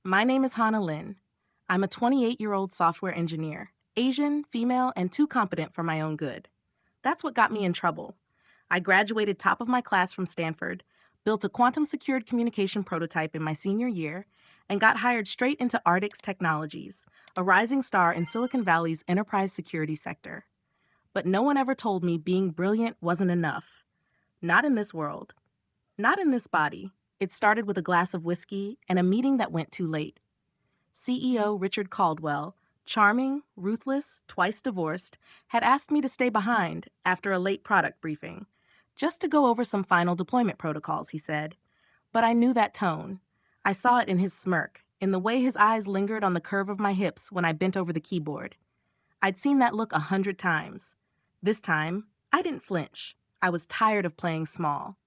My name is Hannah Lynn. I'm a 28-year-old software engineer, Asian, female, and too competent for my own good. That's what got me in trouble. I graduated top of my class from Stanford, built a quantum-secured communication prototype in my senior year, and got hired straight into Ardix Technologies, a rising star in Silicon Valley's enterprise security sector. But no one ever told me being brilliant wasn't enough. Not in this world. Not in this body. It started with a glass of whiskey and a meeting that went too late. CEO Richard Caldwell, charming, ruthless, twice divorced, had asked me to stay behind after a late product briefing, just to go over some final deployment protocols, he said. But I knew that tone. I saw it in his smirk, in the way his eyes lingered on the curve of my hips when I bent over the keyboard. I'd seen that look 100 times. This time, I didn't flinch. I was tired of playing small.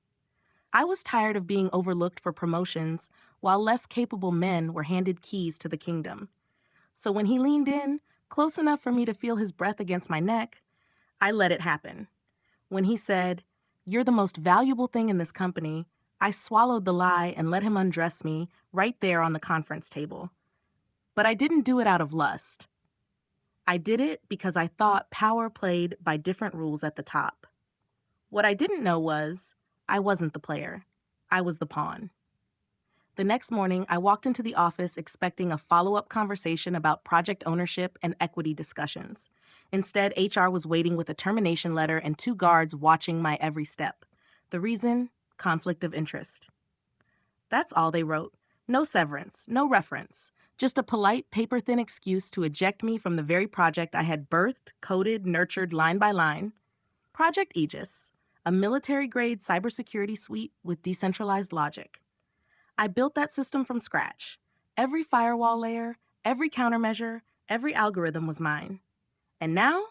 I was tired of being overlooked for promotions while less capable men were handed keys to the kingdom. So when he leaned in, close enough for me to feel his breath against my neck, I let it happen. When he said, "You're the most valuable thing in this company," I swallowed the lie and let him undress me right there on the conference table. But I didn't do it out of lust. I did it because I thought power played by different rules at the top. What I didn't know was I wasn't the player. I was the pawn. The next morning, I walked into the office expecting a follow-up conversation about project ownership and equity discussions. Instead, HR was waiting with a termination letter and 2 guards watching my every step. The reason? Conflict of interest. That's all they wrote. No severance, no reference. Just a polite, paper-thin excuse to eject me from the very project I had birthed, coded, nurtured line by line. Project Aegis, a military-grade cybersecurity suite with decentralized logic. I built that system from scratch. Every firewall layer, every countermeasure, every algorithm was mine. And now,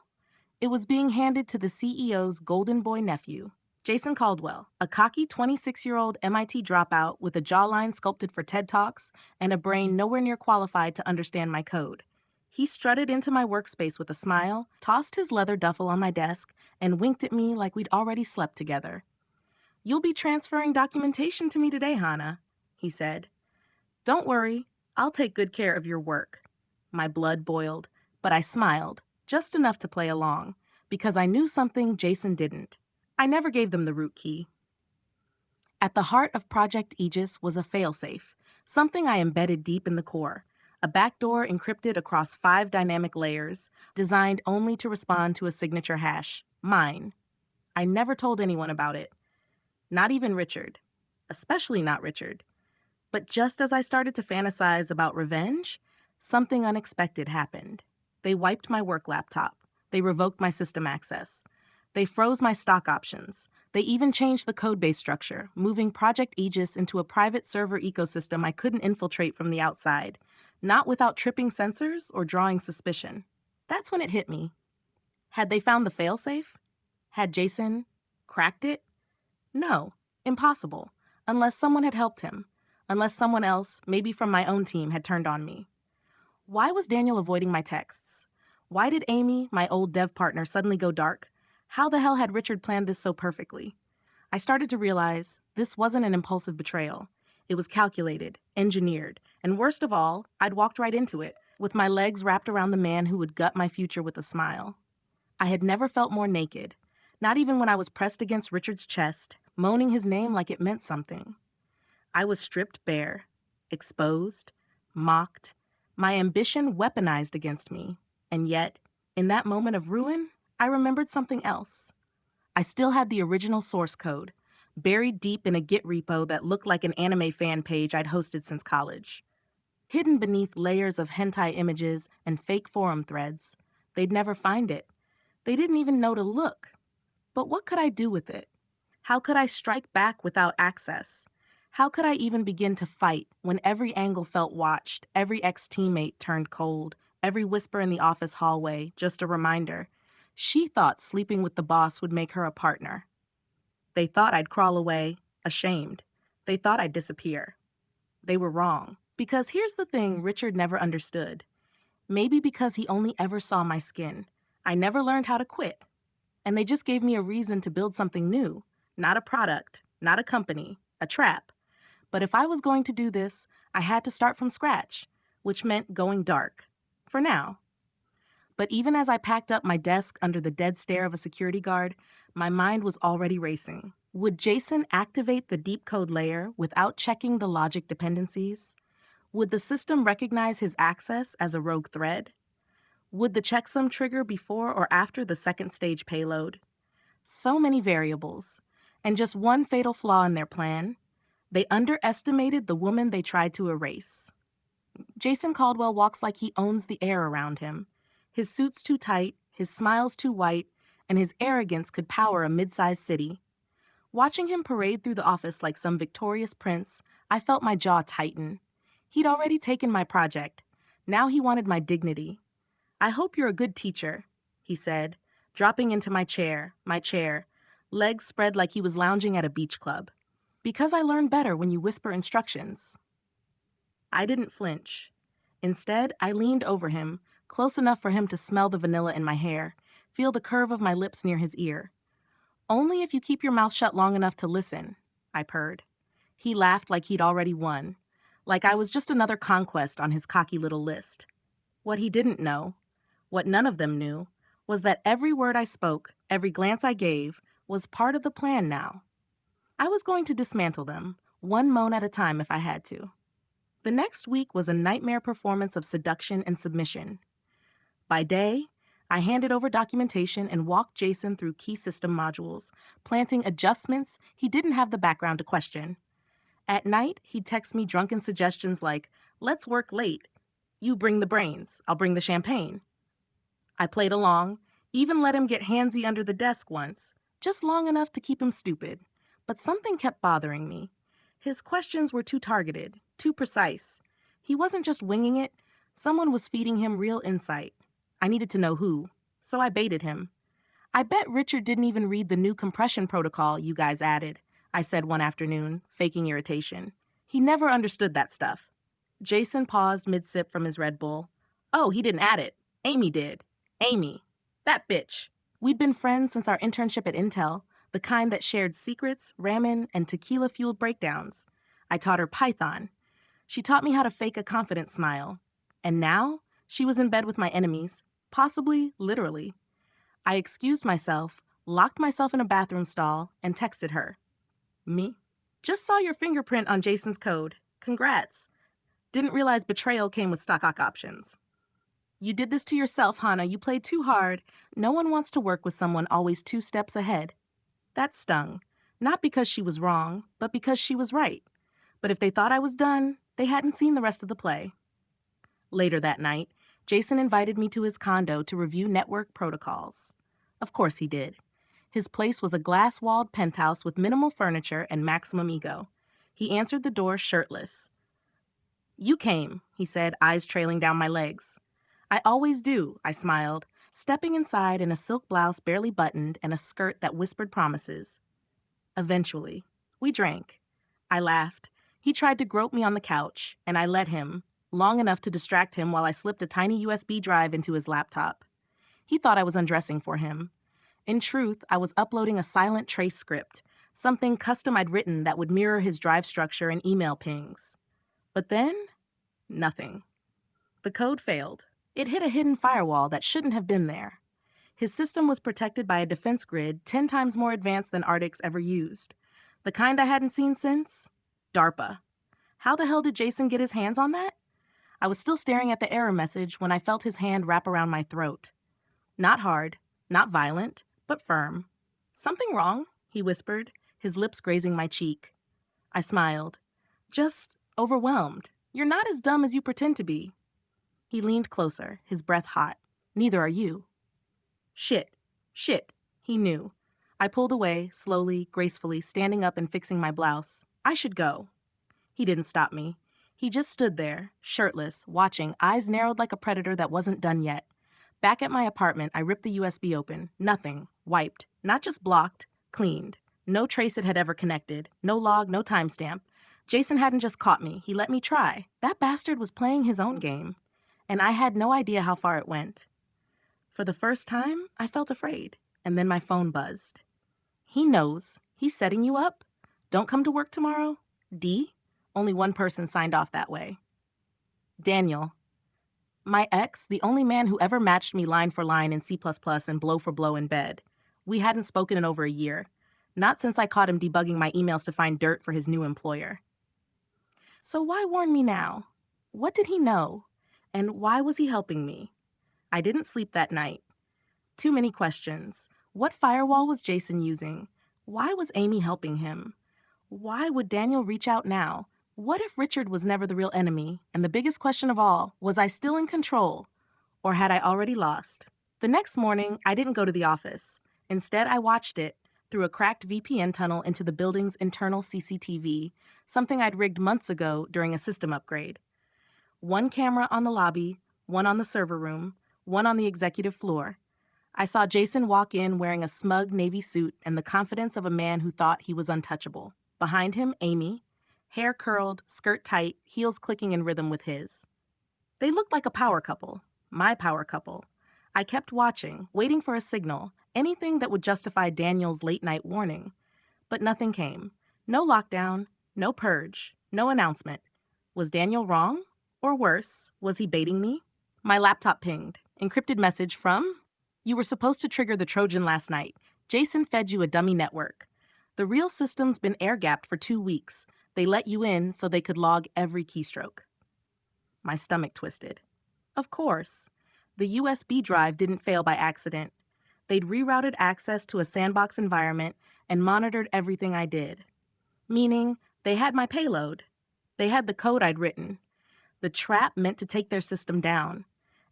it was being handed to the CEO's golden boy nephew, Jason Caldwell, a cocky 26-year-old MIT dropout with a jawline sculpted for TED Talks and a brain nowhere near qualified to understand my code. He strutted into my workspace with a smile, tossed his leather duffel on my desk, and winked at me like we'd already slept together. "You'll be transferring documentation to me today, Hannah," he said. "Don't worry, I'll take good care of your work." My blood boiled, but I smiled, just enough to play along, because I knew something Jason didn't. I never gave them the root key. At the heart of Project Aegis was a failsafe, something I embedded deep in the core, a backdoor encrypted across 5 dynamic layers, designed only to respond to a signature hash, mine. I never told anyone about it, not even Richard, especially not Richard. But just as I started to fantasize about revenge, something unexpected happened. They wiped my work laptop. They revoked my system access. They froze my stock options. They even changed the codebase structure, moving Project Aegis into a private server ecosystem I couldn't infiltrate from the outside, not without tripping sensors or drawing suspicion. That's when it hit me. Had they found the failsafe? Had Jason cracked it? No, impossible, unless someone had helped him. Unless someone else, maybe from my own team, had turned on me. Why was Daniel avoiding my texts? Why did Amy, my old dev partner, suddenly go dark? How the hell had Richard planned this so perfectly? I started to realize this wasn't an impulsive betrayal. It was calculated, engineered, and worst of all, I'd walked right into it, with my legs wrapped around the man who would gut my future with a smile. I had never felt more naked, not even when I was pressed against Richard's chest, moaning his name like it meant something. I was stripped bare, exposed, mocked, my ambition weaponized against me. And yet, in that moment of ruin, I remembered something else. I still had the original source code, buried deep in a Git repo that looked like an anime fan page I'd hosted since college. Hidden beneath layers of hentai images and fake forum threads. They'd never find it. They didn't even know to look. But what could I do with it? How could I strike back without access? How could I even begin to fight when every angle felt watched, every ex-teammate turned cold, every whisper in the office hallway just a reminder? She thought sleeping with the boss would make her a partner. They thought I'd crawl away, ashamed. They thought I'd disappear. They were wrong. Because here's the thing Richard never understood. Maybe because he only ever saw my skin. I never learned how to quit. And they just gave me a reason to build something new. Not a product, not a company, a trap. But if I was going to do this, I had to start from scratch, which meant going dark. For now. But even as I packed up my desk under the dead stare of a security guard, my mind was already racing. Would Jason activate the deep code layer without checking the logic dependencies? Would the system recognize his access as a rogue thread? Would the checksum trigger before or after the second stage payload? So many variables, and just one fatal flaw in their plan. They underestimated the woman they tried to erase. Jason Caldwell walks like he owns the air around him. His suit's too tight, his smile's too white, and his arrogance could power a mid-sized city. Watching him parade through the office like some victorious prince, I felt my jaw tighten. He'd already taken my project. Now he wanted my dignity. "I hope you're a good teacher," he said, dropping into my chair, legs spread like he was lounging at a beach club. "Because I learn better when you whisper instructions." I didn't flinch. Instead, I leaned over him, close enough for him to smell the vanilla in my hair, feel the curve of my lips near his ear. "Only if you keep your mouth shut long enough to listen," I purred. He laughed like he'd already won, like I was just another conquest on his cocky little list. What he didn't know, what none of them knew, was that every word I spoke, every glance I gave, was part of the plan now. I was going to dismantle them, one moan at a time if I had to. The next week was a nightmare performance of seduction and submission. By day, I handed over documentation and walked Jason through key system modules, planting adjustments he didn't have the background to question. At night, he'd text me drunken suggestions like, "Let's work late. You bring the brains, I'll bring the champagne." I played along, even let him get handsy under the desk once, just long enough to keep him stupid. But something kept bothering me. His questions were too targeted, too precise. He wasn't just winging it. Someone was feeding him real insight. I needed to know who, so I baited him. "I bet Richard didn't even read the new compression protocol you guys added," I said one afternoon, faking irritation. "He never understood that stuff." Jason paused mid-sip from his Red Bull. "Oh, he didn't add it. Amy did. Amy. That bitch." We'd been friends since our internship at Intel, the kind that shared secrets, ramen, and tequila-fueled breakdowns. I taught her Python. She taught me how to fake a confident smile. And now, she was in bed with my enemies, possibly literally. I excused myself, locked myself in a bathroom stall, and texted her. "Me? Just saw your fingerprint on Jason's code. Congrats. Didn't realize betrayal came with stock options." "You did this to yourself, Hannah. You played too hard. No one wants to work with someone always 2 steps ahead." That stung. Not because she was wrong, but because she was right. But if they thought I was done, they hadn't seen the rest of the play. Later that night, Jason invited me to his condo to review network protocols. Of course he did. His place was a glass-walled penthouse with minimal furniture and maximum ego. He answered the door shirtless. "You came," he said, eyes trailing down my legs. "I always do," I smiled, stepping inside in a silk blouse barely buttoned and a skirt that whispered promises. Eventually, we drank. I laughed. He tried to grope me on the couch, and I let him, long enough to distract him while I slipped a tiny USB drive into his laptop. He thought I was undressing for him. In truth, I was uploading a silent trace script, something custom I'd written that would mirror his drive structure and email pings. But then, nothing. The code failed. It hit a hidden firewall that shouldn't have been there. His system was protected by a defense grid 10 times more advanced than Arctic's ever used. The kind I hadn't seen since? DARPA. How the hell did Jason get his hands on that? I was still staring at the error message when I felt his hand wrap around my throat. Not hard, not violent, but firm. "Something wrong?" he whispered, his lips grazing my cheek. I smiled. "Just overwhelmed. You're not as dumb as you pretend to be." He leaned closer, his breath hot. "Neither are you." Shit. He knew. I pulled away, slowly, gracefully, standing up and fixing my blouse. "I should go." He didn't stop me. He just stood there, shirtless, watching, eyes narrowed like a predator that wasn't done yet. Back at my apartment, I ripped the USB open. Nothing. Wiped. Not just blocked. Cleaned. No trace it had ever connected. No log, no timestamp. Jason hadn't just caught me. He let me try. That bastard was playing his own game. And I had no idea how far it went. For the first time, I felt afraid. And then my phone buzzed. "He knows. He's setting you up. Don't come to work tomorrow. D? Only one person signed off that way. Daniel. My ex, the only man who ever matched me line for line in C++ and blow for blow in bed. We hadn't spoken in over a year. Not since I caught him debugging my emails to find dirt for his new employer. So why warn me now? What did he know? And why was he helping me? I didn't sleep that night. Too many questions. What firewall was Jason using? Why was Amy helping him? Why would Daniel reach out now? What if Richard was never the real enemy? And the biggest question of all, was I still in control? Or had I already lost? The next morning, I didn't go to the office. Instead, I watched it through a cracked VPN tunnel into the building's internal CCTV, something I'd rigged months ago during a system upgrade. One camera on the lobby, one on the server room, one on the executive floor. I saw Jason walk in wearing a smug navy suit and the confidence of a man who thought he was untouchable. Behind him, Amy, hair curled, skirt tight, heels clicking in rhythm with his. They looked like a power couple, my power couple. I kept watching, waiting for a signal, anything that would justify Daniel's late-night warning. But nothing came. No lockdown, no purge, no announcement. Was Daniel wrong? Or worse, was he baiting me? My laptop pinged. Encrypted message from... You were supposed to trigger the Trojan last night. Jason fed you a dummy network. The real system's been air-gapped for 2 weeks. They let you in so they could log every keystroke. My stomach twisted. Of course. The USB drive didn't fail by accident. They'd rerouted access to a sandbox environment and monitored everything I did. Meaning, they had my payload. They had the code I'd written. The trap meant to take their system down.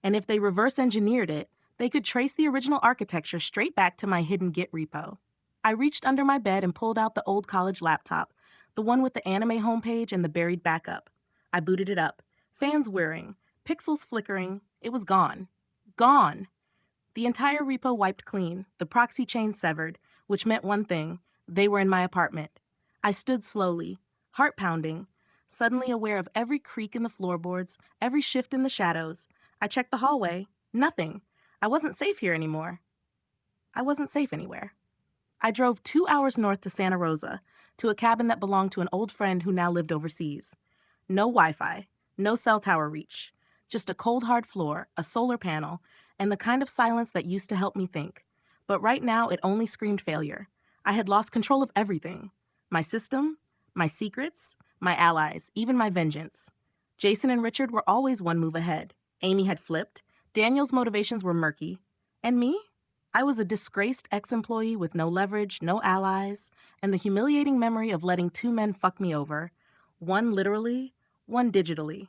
And if they reverse engineered it, they could trace the original architecture straight back to my hidden Git repo. I reached under my bed and pulled out the old college laptop, the one with the anime homepage and the buried backup. I booted it up, fans whirring, pixels flickering. It was gone. Gone! The entire repo wiped clean, the proxy chain severed, which meant one thing: they were in my apartment. I stood slowly, heart pounding, suddenly aware of every creak in the floorboards, every shift in the shadows. I checked the hallway. Nothing. I wasn't safe here anymore. I wasn't safe anywhere. I drove 2 hours north to Santa Rosa, to a cabin that belonged to an old friend who now lived overseas. No Wi-Fi, no cell tower reach, just a cold hard floor, a solar panel, and the kind of silence that used to help me think. But right now it only screamed failure. I had lost control of everything. My system, my secrets, my allies, even my vengeance. Jason and Richard were always one move ahead. Amy had flipped. Daniel's motivations were murky. And me? I was a disgraced ex-employee with no leverage, no allies, and the humiliating memory of letting 2 men fuck me over. One literally, one digitally.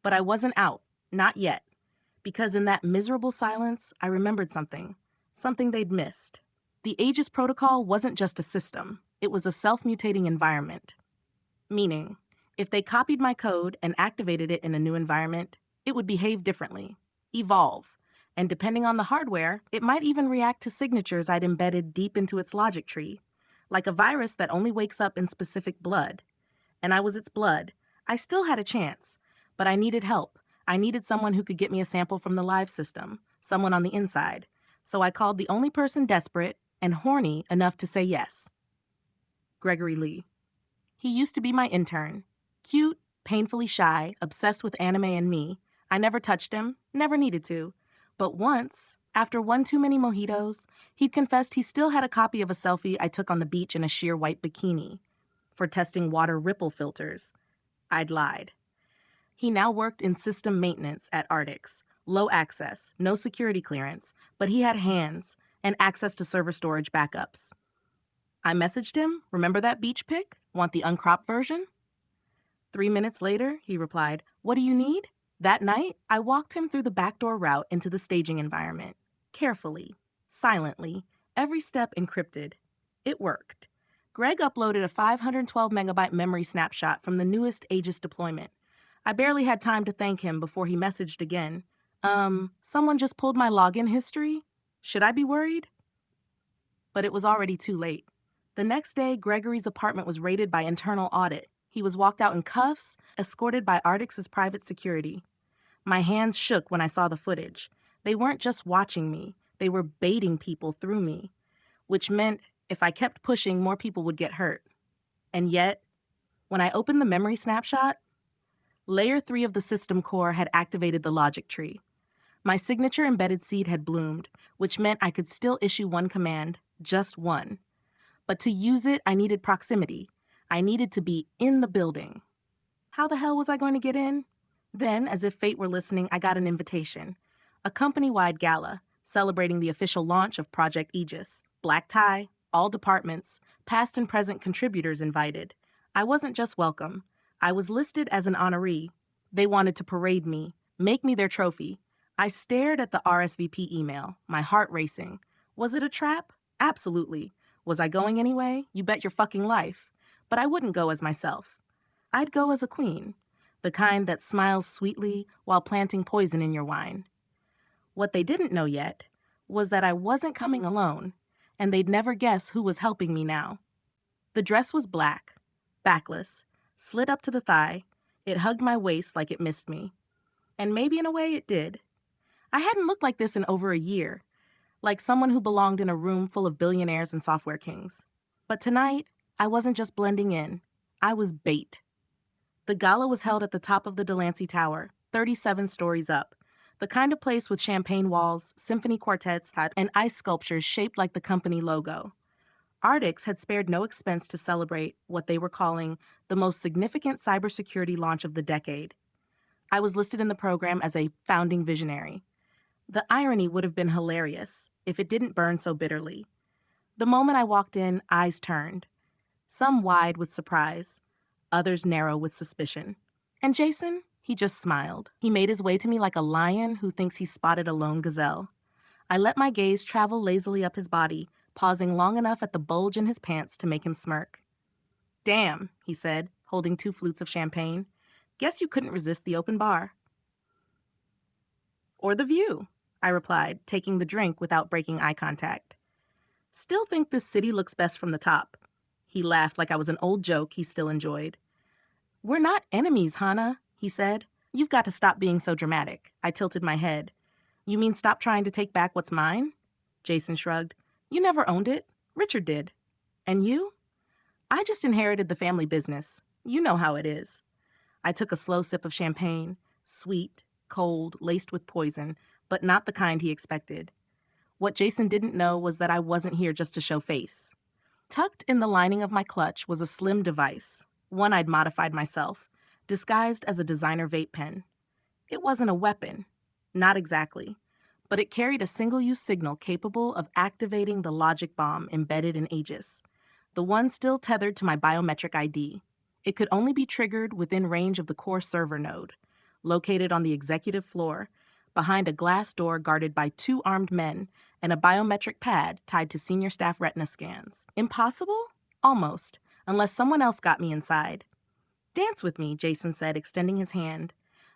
But I wasn't out. Not yet. Because in that miserable silence, I remembered something. Something they'd missed. The Aegis protocol wasn't just a system. It was a self-mutating environment. Meaning, if they copied my code and activated it in a new environment, it would behave differently. Evolve. And depending on the hardware, it might even react to signatures I'd embedded deep into its logic tree. Like a virus that only wakes up in specific blood. And I was its blood. I still had a chance. But I needed help. I needed someone who could get me a sample from the live system. Someone on the inside. So I called the only person desperate and horny enough to say yes. Gregory Lee. He used to be my intern. Cute, painfully shy, obsessed with anime and me. I never touched him, never needed to. But once, after one too many mojitos, he'd confessed he still had a copy of a selfie I took on the beach in a sheer white bikini for testing water ripple filters. I'd lied. He now worked in system maintenance at Arctics. Low access, no security clearance, but he had hands and access to server storage backups. I messaged him, remember that beach pic? Want the uncropped version? 3 minutes later, he replied, what do you need? That night, I walked him through the backdoor route into the staging environment. Carefully, silently, every step encrypted. It worked. Greg uploaded a 512 megabyte memory snapshot from the newest Aegis deployment. I barely had time to thank him before he messaged again. Someone just pulled my login history? Should I be worried? But it was already too late. The next day, Gregory's apartment was raided by internal audit. He was walked out in cuffs, escorted by Arctics' private security. My hands shook when I saw the footage. They weren't just watching me. They were baiting people through me, which meant if I kept pushing, more people would get hurt. And yet, When I opened the memory snapshot, layer 3 of the system core had activated the logic tree. My signature embedded seed had bloomed, which meant I could still issue one command, just one. But to use it, I needed proximity. I needed to be in the building. How the hell was I going to get in? Then, as if fate were listening, I got an invitation. A company-wide gala, celebrating the official launch of Project Aegis. Black tie, all departments, past and present contributors invited. I wasn't just welcome. I was listed as an honoree. They wanted to parade me, make me their trophy. I stared at the RSVP email, my heart racing. Was it a trap? Absolutely. Was I going anyway? You bet your fucking life. But I wouldn't go as myself. I'd go as a queen, the kind that smiles sweetly while planting poison in your wine. What they didn't know yet was that I wasn't coming alone, and they'd never guess who was helping me now. The dress was black, backless, slid up to the thigh. It hugged my waist like it missed me. And maybe in a way it did. I hadn't looked like this in over a year, like someone who belonged in a room full of billionaires and software kings. But tonight, I wasn't just blending in. I was bait. The gala was held at the top of the Delancey Tower, 37 stories up, the kind of place with champagne walls, symphony quartets, and ice sculptures shaped like the company logo. Ardix had spared no expense to celebrate what they were calling the most significant cybersecurity launch of the decade. I was listed in the program as a founding visionary. The irony would have been hilarious if it didn't burn so bitterly. The moment I walked in, eyes turned. Some wide with surprise, others narrow with suspicion. And Jason, he just smiled. He made his way to me like a lion who thinks he spotted a lone gazelle. I let my gaze travel lazily up his body, pausing long enough at the bulge in his pants to make him smirk. "Damn," he said, holding 2 flutes of champagne. "Guess you couldn't resist the open bar." "Or the view," I replied, taking the drink without breaking eye contact. "Still think this city looks best from the top." He laughed like I was an old joke he still enjoyed. "We're not enemies, Hannah," he said. "You've got to stop being so dramatic." I tilted my head. "You mean stop trying to take back what's mine?" Jason shrugged. "You never owned it. Richard did. And you?" "I just inherited the family business. You know how it is." I took a slow sip of champagne, sweet, cold, laced with poison, but not the kind he expected. What Jason didn't know was that I wasn't here just to show face. Tucked in the lining of my clutch was a slim device, one I'd modified myself, disguised as a designer vape pen. It wasn't a weapon, not exactly, but it carried a single-use signal capable of activating the logic bomb embedded in Aegis, the one still tethered to my biometric ID. It could only be triggered within range of the core server node, located on the executive floor, behind a glass door guarded by 2 armed men and a biometric pad tied to senior staff retina scans. Impossible? Almost, unless someone else got me inside. "Dance with me," Jason said, extending his hand.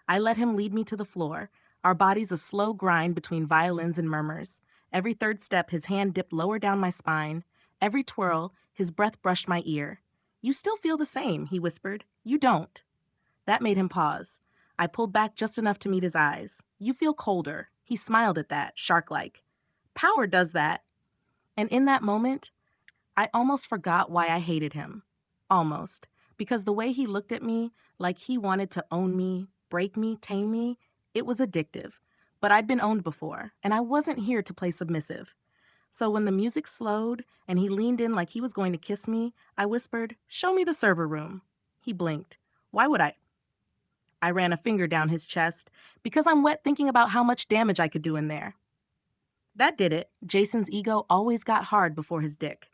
I let him lead me to the floor, our bodies a slow grind between violins and murmurs. Every third step, his hand dipped lower down my spine. Every twirl, his breath brushed my ear. "You still feel the same," he whispered. "You don't." That made him pause. I pulled back just enough to meet his eyes. "You feel colder." He smiled at that, shark-like. "Power does that." And in that moment, I almost forgot why I hated him. Almost. Because the way he looked at me, like he wanted to own me, break me, tame me, it was addictive. But I'd been owned before, and I wasn't here to play submissive. So when the music slowed and he leaned in like he was going to kiss me, I whispered, "Show me the server room." He blinked. "Why would I?" I ran a finger down his chest. "Because I'm wet thinking about how much damage I could do in there." That did it. Jason's ego always got hard before his dick.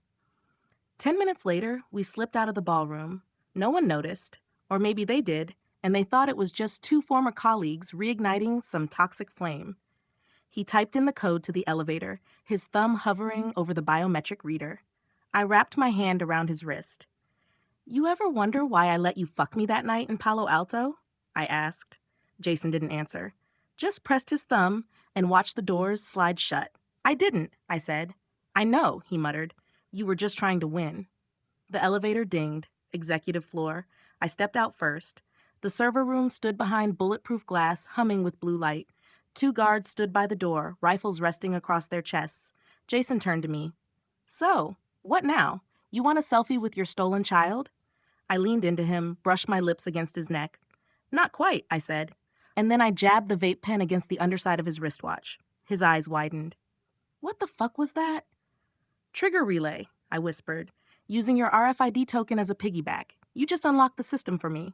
10 minutes later, we slipped out of the ballroom. No one noticed, or maybe they did, and they thought it was just 2 former colleagues reigniting some toxic flame. He typed in the code to the elevator, his thumb hovering over the biometric reader. I wrapped my hand around his wrist. "You ever wonder why I let you fuck me that night in Palo Alto?" I asked. Jason didn't answer. Just pressed his thumb and watched the doors slide shut. "I didn't," I said. "I know," he muttered. "You were just trying to win." The elevator dinged. Executive floor. I stepped out first. The server room stood behind bulletproof glass, humming with blue light. 2 guards stood by the door, rifles resting across their chests. Jason turned to me. "So, what now? You want a selfie with your stolen child?" I leaned into him, brushed my lips against his neck. Not quite, I said. And then I jabbed the vape pen against the underside of his wristwatch. His eyes widened. What the fuck was that? Trigger relay, I whispered. Using your RFID token as a piggyback. You just unlocked the system for me.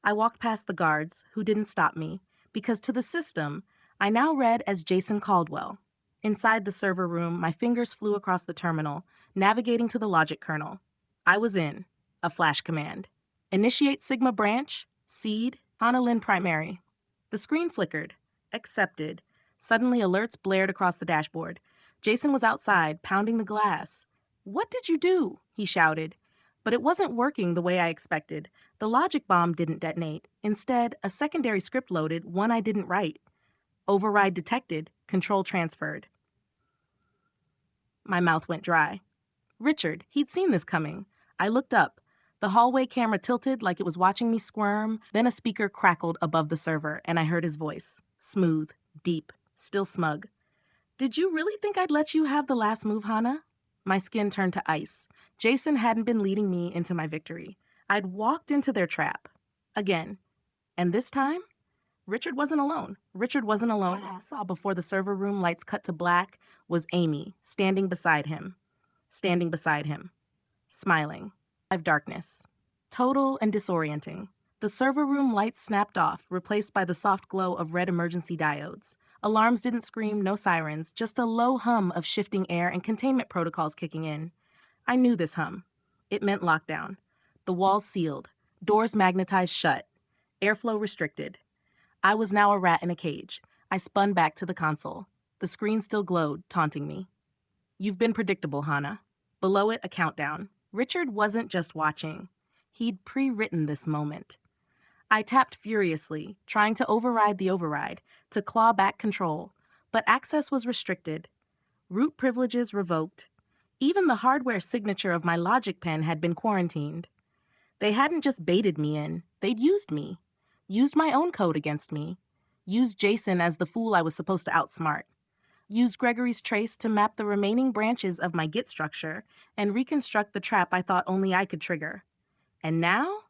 I walked past the guards, who didn't stop me, because to the system, I now read as Jason Caldwell. Inside the server room, my fingers flew across the terminal, navigating to the logic kernel. I was in. A flash command. Initiate Sigma branch, seed, Anna Lynn primary. The screen flickered. Accepted. Suddenly alerts blared across the dashboard. Jason was outside, pounding the glass. What did you do? He shouted. But it wasn't working the way I expected. The logic bomb didn't detonate. Instead, a secondary script loaded, one I didn't write. Override detected. Control transferred. My mouth went dry. Richard, he'd seen this coming. I looked up. The hallway camera tilted like it was watching me squirm, then a speaker crackled above the server, and I heard his voice. Smooth, deep, still smug. Did you really think I'd let you have the last move, Hannah? My skin turned to ice. Jason hadn't been leading me into my victory. I'd walked into their trap. Again. And this time, Richard wasn't alone. Richard wasn't alone. I saw before the server room lights cut to black was Amy, standing beside him. Smiling. Darkness. Total and disorienting. The server room lights snapped off, replaced by the soft glow of red emergency diodes. Alarms didn't scream, no sirens, just a low hum of shifting air and containment protocols kicking in. I knew this hum. It meant lockdown. The walls sealed, doors magnetized shut, airflow restricted. I was now a rat in a cage. I spun back to the console. The screen still glowed, taunting me. You've been predictable, Hannah. Below it, a countdown. Richard wasn't just watching. He'd pre-written this moment. I tapped furiously, trying to override the override, to claw back control, but access was restricted. Root privileges revoked. Even the hardware signature of my logic pen had been quarantined. They hadn't just baited me in, they'd used me. Used my own code against me. Used Jason as the fool I was supposed to outsmart. Used Gregory's trace to map the remaining branches of my Git structure and reconstruct the trap I thought only I could trigger. And now?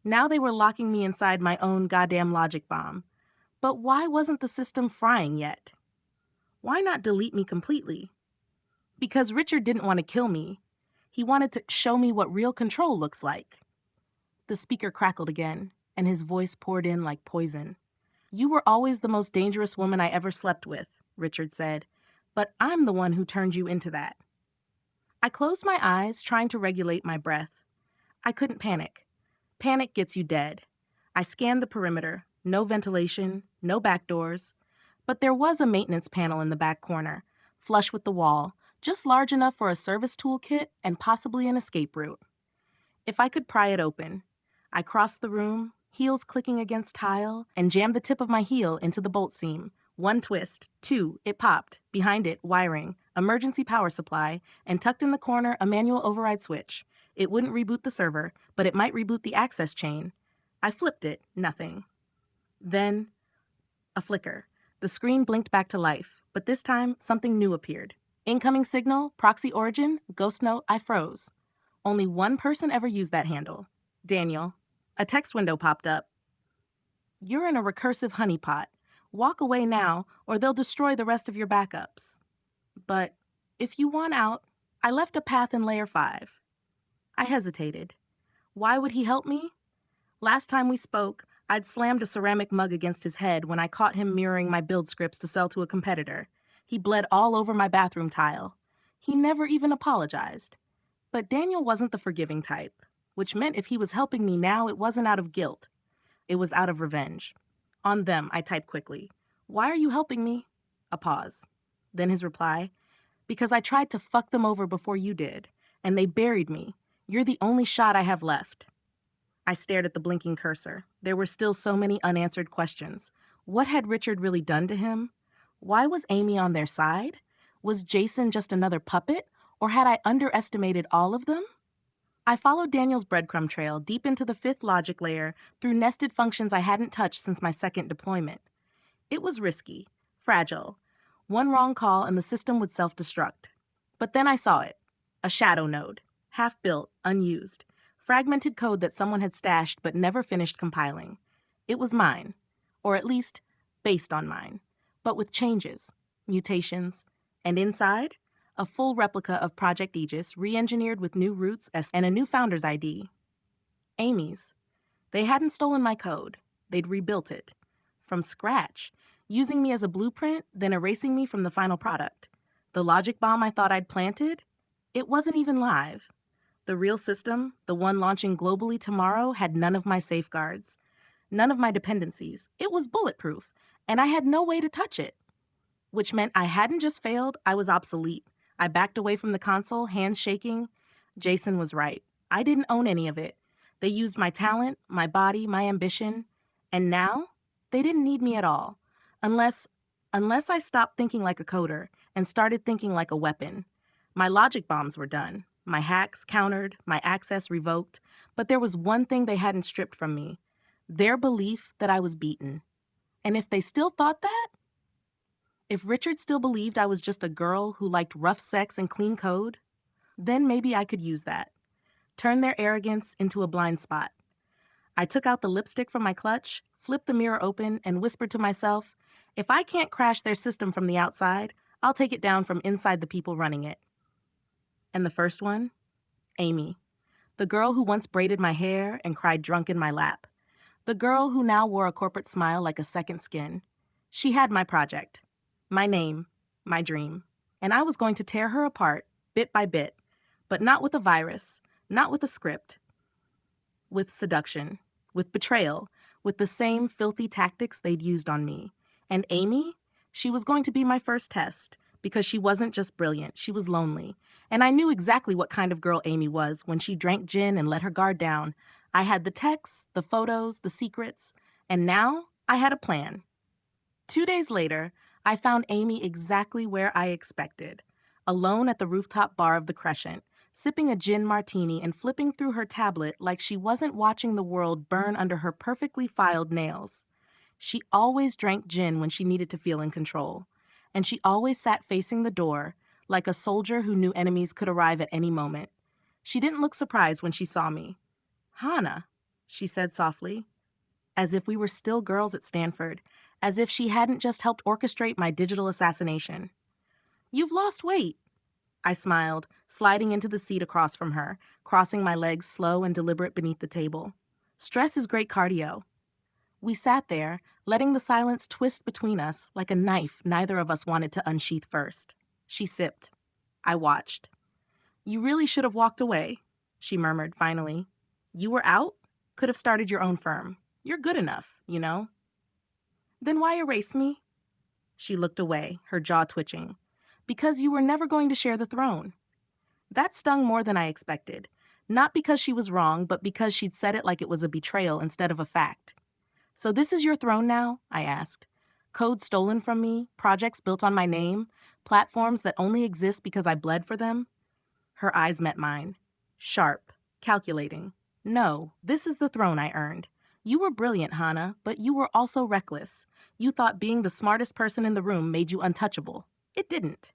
Now they were locking me inside my own goddamn logic bomb. But why wasn't the system frying yet? Why not delete me completely? Because Richard didn't want to kill me. He wanted to show me what real control looks like. The speaker crackled again, and his voice poured in like poison. You were always the most dangerous woman I ever slept with, Richard said, but I'm the one who turned you into that. I closed my eyes, trying to regulate my breath. I couldn't panic. Panic gets you dead. I scanned the perimeter. No ventilation, no back doors. But there was a maintenance panel in the back corner, flush with the wall, just large enough for a service toolkit and possibly an escape route. If I could pry it open. I crossed the room, heels clicking against tile, and jammed the tip of my heel into the bolt seam. 1 twist, 2, it popped. Behind it, wiring, emergency power supply, and tucked in the corner, a manual override switch. It wouldn't reboot the server, but it might reboot the access chain. I flipped it, nothing. Then, a flicker. The screen blinked back to life, but this time, something new appeared. Incoming signal, proxy origin, ghost note, I froze. Only one person ever used that handle. Daniel. A text window popped up. You're in a recursive honeypot. Walk away now, or they'll destroy the rest of your backups. But if you want out, I left a path in layer 5. I hesitated. Why would he help me? Last time we spoke, I'd slammed a ceramic mug against his head when I caught him mirroring my build scripts to sell to a competitor. He bled all over my bathroom tile. He never even apologized. But Daniel wasn't the forgiving type, which meant if he was helping me now, it wasn't out of guilt. It was out of revenge. On them, I typed quickly. Why are you helping me? A pause. Then his reply. Because I tried to fuck them over before you did, and they buried me. You're the only shot I have left. I stared at the blinking cursor. There were still so many unanswered questions. What had Richard really done to him? Why was Amy on their side? Was Jason just another puppet, or had I underestimated all of them? I followed Daniel's breadcrumb trail deep into the 5th logic layer through nested functions I hadn't touched since my 2nd deployment. It was risky, fragile. One wrong call and the system would self-destruct. But then I saw it. A shadow node, half-built, unused. Fragmented code that someone had stashed but never finished compiling. It was mine, or at least based on mine, but with changes, mutations, and inside, a full replica of Project Aegis re-engineered with new roots and a new founder's ID. Amy's. They hadn't stolen my code. They'd rebuilt it. From scratch, using me as a blueprint, then erasing me from the final product. The logic bomb I thought I'd planted? It wasn't even live. The real system, the one launching globally tomorrow, had none of my safeguards, none of my dependencies. It was bulletproof, and I had no way to touch it. Which meant I hadn't just failed, I was obsolete. I backed away from the console, hands shaking. Jason was right. I didn't own any of it. They used my talent, my body, my ambition, and now they didn't need me at all. Unless I stopped thinking like a coder and started thinking like a weapon. My logic bombs were done. My hacks countered, my access revoked, but there was one thing they hadn't stripped from me. Their belief that I was beaten. And if they still thought that, if Richard still believed I was just a girl who liked rough sex and clean code, then maybe I could use that. Turn their arrogance into a blind spot. I took out the lipstick from my clutch, flipped the mirror open, and whispered to myself, if I can't crash their system from the outside, I'll take it down from inside the people running it. And the first one? Amy. The girl who once braided my hair and cried drunk in my lap. The girl who now wore a corporate smile like a second skin. She had my project. My name, my dream, and I was going to tear her apart, bit by bit, but not with a virus, not with a script, with seduction, with betrayal, with the same filthy tactics they'd used on me. And Amy, she was going to be my first test, because she wasn't just brilliant, she was lonely. And I knew exactly what kind of girl Amy was when she drank gin and let her guard down. I had the texts, the photos, the secrets, and now I had a plan. 2 days later, I found Amy exactly where I expected, alone at the rooftop bar of the Crescent, sipping a gin martini and flipping through her tablet like she wasn't watching the world burn under her perfectly filed nails. She always drank gin when she needed to feel in control, and she always sat facing the door, like a soldier who knew enemies could arrive at any moment. She didn't look surprised when she saw me. "Hannah," she said softly, as if we were still girls at Stanford, as if she hadn't just helped orchestrate my digital assassination. "You've lost weight." I smiled, sliding into the seat across from her, crossing my legs slow and deliberate beneath the table. Stress is great cardio. We sat there, letting the silence twist between us like a knife neither of us wanted to unsheath first. She sipped. I watched. "You really should have walked away," she murmured finally. "You were out? Could have started your own firm. You're good enough, you know." "Then why erase me?" She looked away, her jaw twitching. "Because you were never going to share the throne." That stung more than I expected. Not because she was wrong, but because she'd said it like it was a betrayal instead of a fact. "So this is your throne now?" I asked. "Code stolen from me, projects built on my name, platforms that only exist because I bled for them?" Her eyes met mine. Sharp, calculating. "No, this is the throne I earned. You were brilliant, Hannah, but you were also reckless. You thought being the smartest person in the room made you untouchable. It didn't."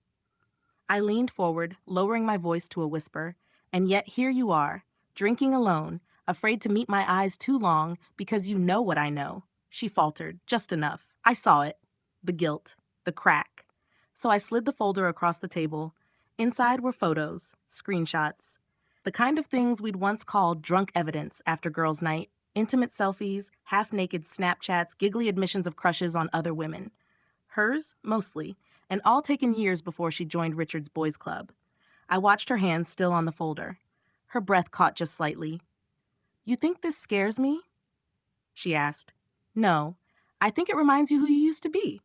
I leaned forward, lowering my voice to a whisper, and yet here you are, drinking alone, afraid to meet my eyes too long because you know what I know. She faltered, just enough. I saw it. The guilt. The crack. So I slid the folder across the table. Inside were photos, screenshots. The kind of things we'd once called drunk evidence after girls' night. Intimate selfies, half-naked Snapchats, giggly admissions of crushes on other women. Hers, mostly, and all taken years before she joined Richard's boys' club. I watched her hands still on the folder. Her breath caught just slightly. "You think this scares me?" she asked. "No, I think it reminds you who you used to be."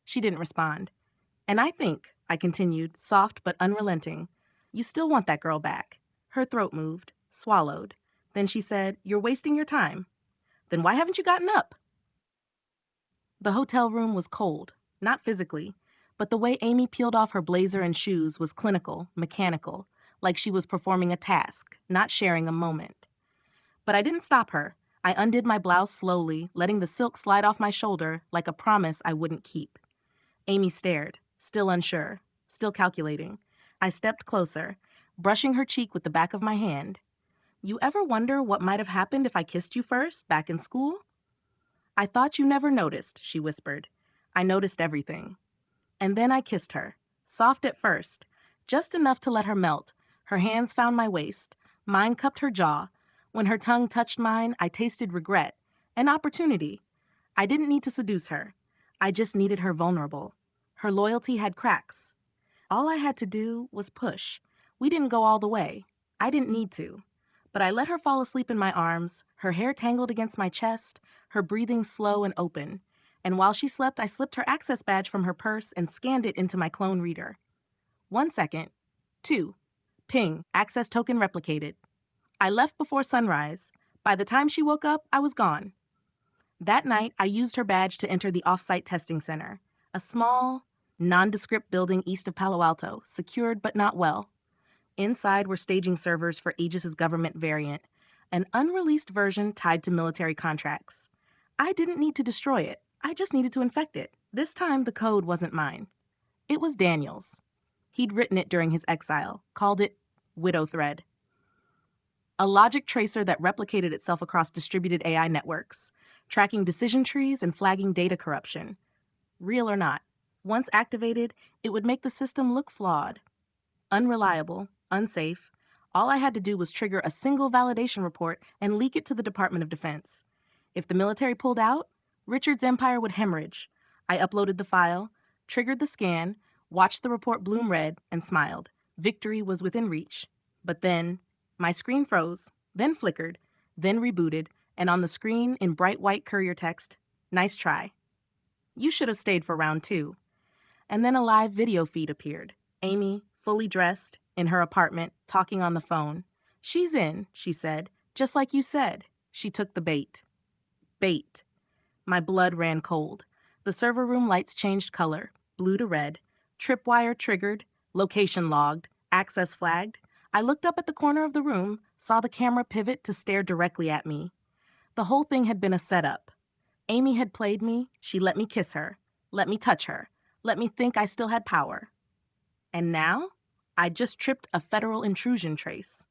She didn't respond. "And I think," I continued, soft but unrelenting, "you still want that girl back." Her throat moved, swallowed. Then she said, "You're wasting your time." "Then why haven't you gotten up?" The hotel room was cold, not physically, but the way Amy peeled off her blazer and shoes was clinical, mechanical, like she was performing a task, not sharing a moment. But I didn't stop her. I undid my blouse slowly, letting the silk slide off my shoulder like a promise I wouldn't keep. Amy stared, still unsure, still calculating. I stepped closer, brushing her cheek with the back of my hand. You ever wonder what might have happened if I kissed you first, back in school? I thought you never noticed, she whispered. I noticed everything. And then I kissed her, soft at first, just enough to let her melt. Her hands found my waist. Mine cupped her jaw. When her tongue touched mine, I tasted regret, an opportunity. I didn't need to seduce her. I just needed her vulnerable. Her loyalty had cracks. All I had to do was push. We didn't go all the way. I didn't need to. But I let her fall asleep in my arms, her hair tangled against my chest, her breathing slow and open. And while she slept, I slipped her access badge from her purse and scanned it into my clone reader. 1 second. 2. Ping. Access token replicated. I left before sunrise. By the time she woke up, I was gone. That night, I used her badge to enter the off-site testing center, a small, nondescript building east of Palo Alto, secured but not well. Inside were staging servers for Aegis's government variant, an unreleased version tied to military contracts. I didn't need to destroy it. I just needed to infect it. This time, the code wasn't mine. It was Daniel's. He'd written it during his exile, called it Widow Thread. A logic tracer that replicated itself across distributed AI networks, tracking decision trees and flagging data corruption. Real or not, once activated, it would make the system look flawed, unreliable, unsafe. All I had to do was trigger a single validation report and leak it to the Department of Defense. If the military pulled out, Richard's empire would hemorrhage. I uploaded the file, triggered the scan, watched the report bloom red, and smiled. Victory was within reach. But then, my screen froze, then flickered, then rebooted, and on the screen, in bright white courier text, "Nice try. You should have stayed for round 2. And then a live video feed appeared. Amy, fully dressed, in her apartment, talking on the phone. "She's in," she said, "just like you said." She took the bait. Bait. My blood ran cold. The server room lights changed color, blue to red. Tripwire triggered, location logged, access flagged. I looked up at the corner of the room, saw the camera pivot to stare directly at me. The whole thing had been a setup. Amy had played me. She let me kiss her, let me touch her, let me think I still had power. And now, I just tripped a federal intrusion trace.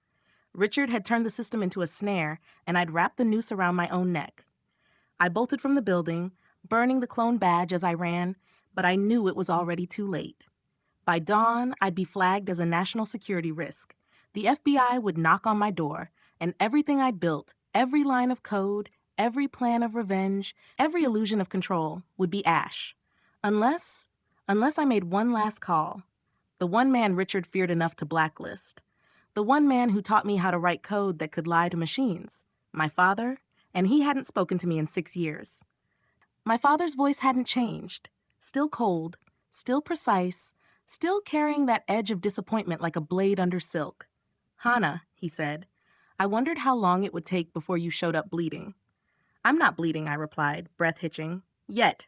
Richard had turned the system into a snare, and I'd wrapped the noose around my own neck. I bolted from the building, burning the clone badge as I ran, but I knew it was already too late. By dawn, I'd be flagged as a national security risk. The FBI would knock on my door, and everything I'd built, every line of code, every plan of revenge, every illusion of control, would be ash. Unless I made one last call. The one man Richard feared enough to blacklist. The one man who taught me how to write code that could lie to machines. My father, and he hadn't spoken to me in 6 years. My father's voice hadn't changed. Still cold, still precise, still carrying that edge of disappointment like a blade under silk. "Hannah," he said, "I wondered how long it would take before you showed up bleeding." "I'm not bleeding," I replied, breath hitching. "Yet."